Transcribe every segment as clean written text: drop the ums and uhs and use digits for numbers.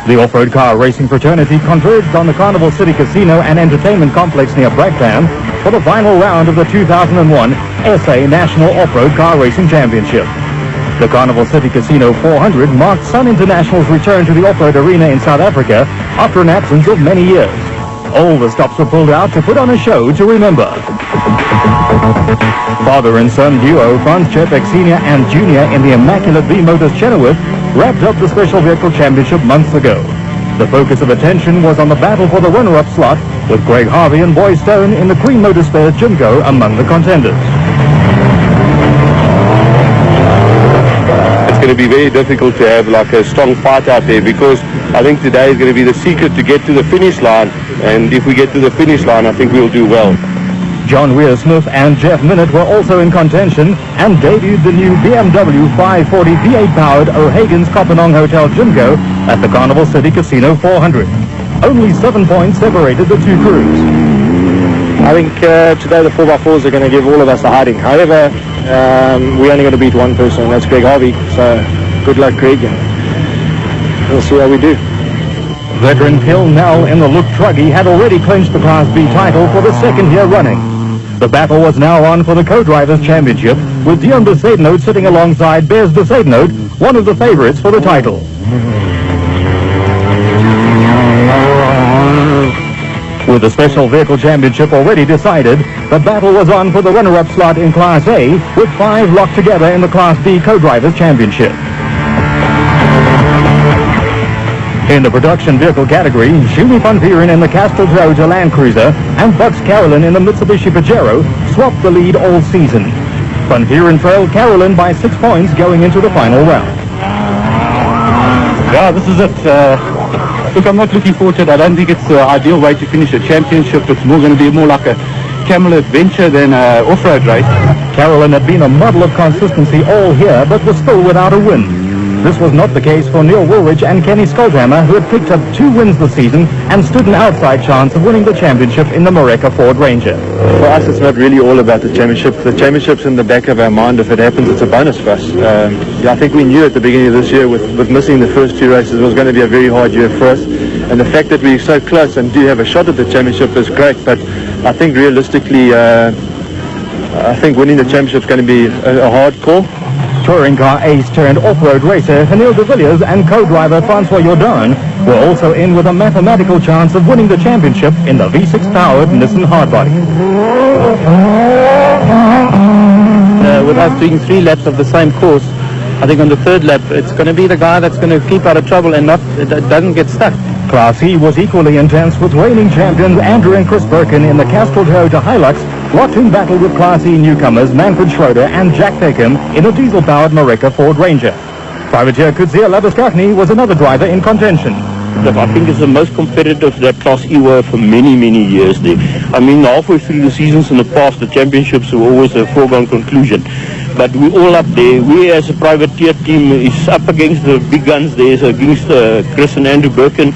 The off-road car racing fraternity converged on the Carnival City Casino and Entertainment Complex near Bragtown for the final round of the 2001 SA National Off-Road Car Racing Championship. The Carnival City Casino 400 marked Sun International's return to the off-road arena in South Africa after an absence of many years. All the stops were pulled out to put on a show to remember. Father and son duo Franz Chepek Sr. and Jr. in the immaculate V-Motors Chenoweth wrapped up the Special Vehicle Championship months ago. The focus of attention was on the battle for the runner-up slot, with Greg Harvey and Boy Stone in the Cream Motorspares Jimco among the contenders. It's going to be very difficult to have like a strong fight out there, because I think today is going to be the secret to get to the finish line, and if we get to the finish line I think we'll do well. John Weir-Smith and Jeff Minnett were also in contention and debuted the new BMW 540 V8-powered O'Hagan's Kopanong Hotel Jimco at the Carnival City Casino 400. Only 7 points separated the two crews. I think today the 4x4s are going to give all of us a hiding. However, we're only going to beat one person, and that's Greg Harvey. So good luck, Greg, and we'll see how we do. Veteran Phil Nell in the Look Truggy had already clinched the Class B title for the second year running. The battle was now on for the Co-Drivers' Championship, with Dion Besaidnout sitting alongside Bez Besaidnout, one of the favorites for the title. With the Special Vehicle Championship already decided, the battle was on for the runner-up slot in Class A, with 5 locked together in the Class B Co-Drivers' Championship. In the production vehicle category, Shuni van Vieren in the Castrol Toyota Land Cruiser and Bucks Carolyn in the Mitsubishi Pajero swapped the lead all season. Van Vieren trailed Carolyn by 6 points going into the final round. Yeah, this is it. Look, I'm not looking forward to it. I don't think it's the ideal way to finish a championship. It's going to be more like a camel adventure than an off-road race. Carolyn had been a model of consistency all here, but was still without a win. This was not the case for Neil Woolridge and Kenny Skolthammer, who had picked up 2 wins this season and stood an outside chance of winning the championship in the Moreka Ford Ranger. For us, it's not really all about the championship. The championship's in the back of our mind. If it happens, it's a bonus for us. I think we knew at the beginning of this year, with missing the first 2 races, it was going to be a very hard year for us. And the fact that we're so close and do have a shot at the championship is great. But I think realistically, I think winning the championship is going to be a hard call. Touring car ace turned off-road racer Hanil de Villiers and co-driver Francois Jordan were also in with a mathematical chance of winning the championship in the V6-powered Nissan Hardbody. With us doing 3 laps of the same course, I think on the 3rd lap it's going to be the guy that's going to keep out of trouble and doesn't get stuck. Class E was equally intense, with reigning champions Andrew and Chris Birkin in the Castrol Toyota Hilux locked in battle with Class E newcomers Manfred Schroeder and Jack Peckham in a diesel-powered Moreka Ford Ranger. Privateer Kutsia Labuschagne was another driver in contention. Look, I think it's the most competitive that Class E were for many, many years there. I mean, halfway through the seasons in the past, the championships were always a foregone conclusion. But we're all up there. We as a privateer team is up against the big guns there, so against Chris and Andrew Birkin.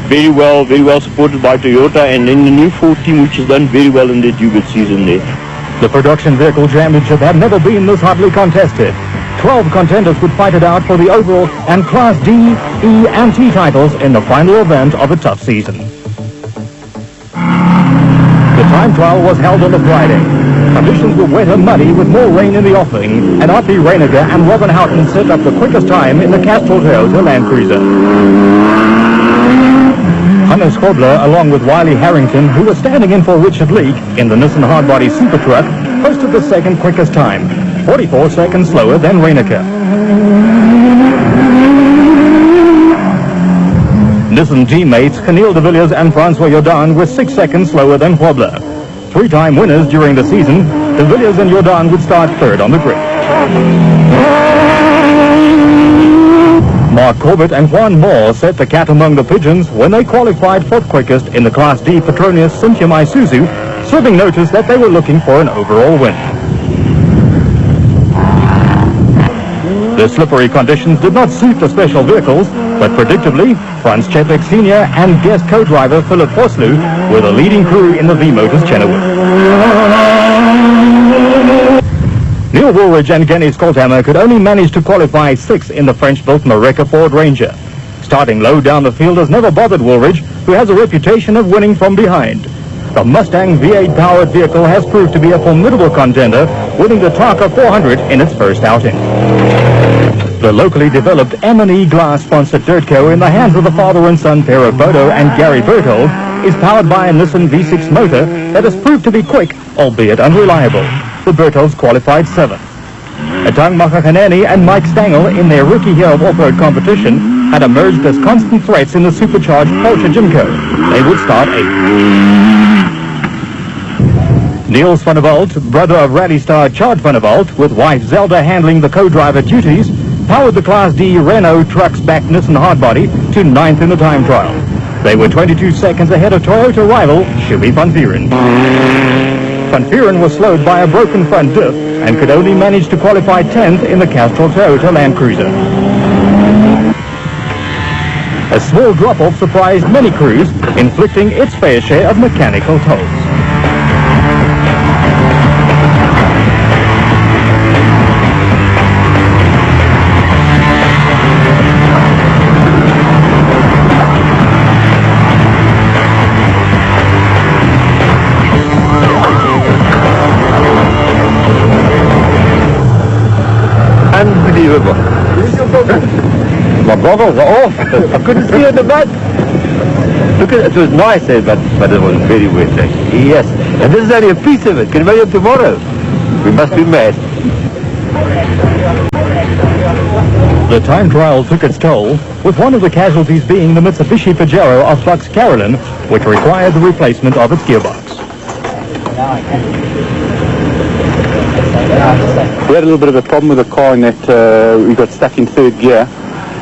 Very well supported by Toyota, and then the new Ford team, which has done very well in their debut season there. The Production Vehicle Championship had never been this hotly contested. 12 contenders would fight it out for the overall and Class D, E and T titles in the final event of a tough season. The time trial was held on a Friday. Conditions were wet and muddy with more rain in the offing, and R.P. Reiniger and Robin Houghton set up the quickest time in the Castrol Toyota Land Cruiser. Hannes Kobler, along with Wiley Harrington, who was standing in for Richard Leake in the Nissan Hardbody Super Truck, posted the second quickest time, 44 seconds slower than Reiniger. Nissan teammates Hanil de Villiers and Francois Jordan were 6 seconds slower than Kobler. 3-time winners during the season, de Villiers and Jordan would start 3rd on the grid. Mark Corbett and Juan Moore set the cat among the pigeons when they qualified 4th quickest in the Class D Petronius Cynthia Isuzu, serving notice that they were looking for an overall win. The slippery conditions did not suit the special vehicles, but predictably, Franz Chepek Sr. and guest co-driver Philip Vosloo were the leading crew in the V-Motors Chenoweth. Neil Woolridge and Kenny Skolthammer could only manage to qualify 6th in the French-built Moreka Ford Ranger. Starting low down the field has never bothered Woolridge, who has a reputation of winning from behind. The Mustang V8-powered vehicle has proved to be a formidable contender, winning the Tarka 400 in its first outing. The locally developed M&E glass-sponsored Dirtco in the hands of the father and son pair of Bodo and Gary Berthold is powered by a Nissan V6 motor that has proved to be quick, albeit unreliable. The Bertholds qualified 7th. Atang Makakaneni and Mike Stangl in their rookie year of off-road competition had emerged as constant threats in the supercharged Porsche Jimco. They would start 8th. Niels van der Walt, brother of rally star Chad van der Walt, with wife Zelda handling the co-driver duties, powered the Class D Renault trucks-backed Nissan hardbody to 9th in the time trial. They were 22 seconds ahead of Toyota rival Shubi van Vieren. Van Vieren was slowed by a broken front diff and could only manage to qualify 10th in the Castrol Toyota Land Cruiser. A small drop-off surprised many crews, inflicting its fair share of mechanical tolls. Unbelievable. My goggles are off. I couldn't see in the mud. Look at it, it was nice there, but it was very wet. Yes, and this is only a piece of it. Can you imagine tomorrow? We must be mad. The time trial took its toll, with one of the casualties being the Mitsubishi Pajero of Flux Carolyn, which required the replacement of its gearbox. We had a little bit of a problem with the car in that we got stuck in 3rd gear,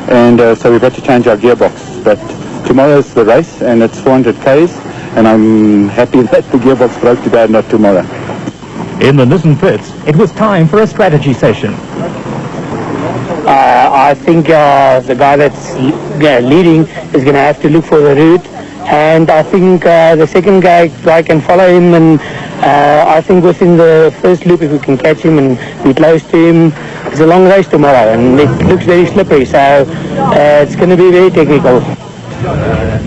and so we've had to change our gearbox. But tomorrow's the race, and it's 400 Ks, and I'm happy that the gearbox broke today and not tomorrow. In the Nissan pits, it was time for a strategy session. I think the guy that's leading is going to have to look for the route, and I think the second guy can follow him, and I think within the first loop, if we can catch him and be close to him, it's a long race tomorrow, and it looks very slippery, so it's going to be very technical.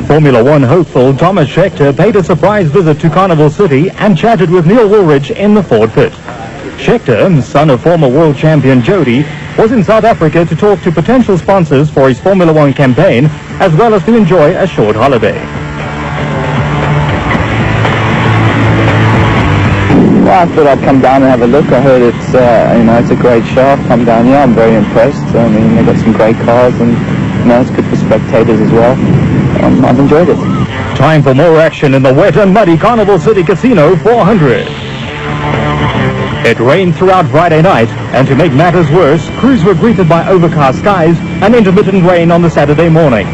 Formula One hopeful Thomas Scheckter paid a surprise visit to Carnival City and chatted with Neil Woolridge in the Ford pit. Scheckter, son of former world champion Jody, was in South Africa to talk to potential sponsors for his Formula One campaign, as well as to enjoy a short holiday. Well, I thought I'd come down and have a look. I heard it's it's a great show. I've come down here. I'm very impressed. I mean, they've got some great cars, and it's good for spectators as well. I've enjoyed it. Time for more action in the wet and muddy Carnival City Casino 400. It rained throughout Friday night, and to make matters worse, crews were greeted by overcast skies and intermittent rain on the Saturday morning.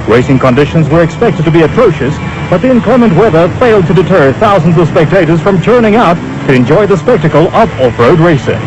Racing conditions were expected to be atrocious, but the inclement weather failed to deter thousands of spectators from turning out to enjoy the spectacle of off-road racing.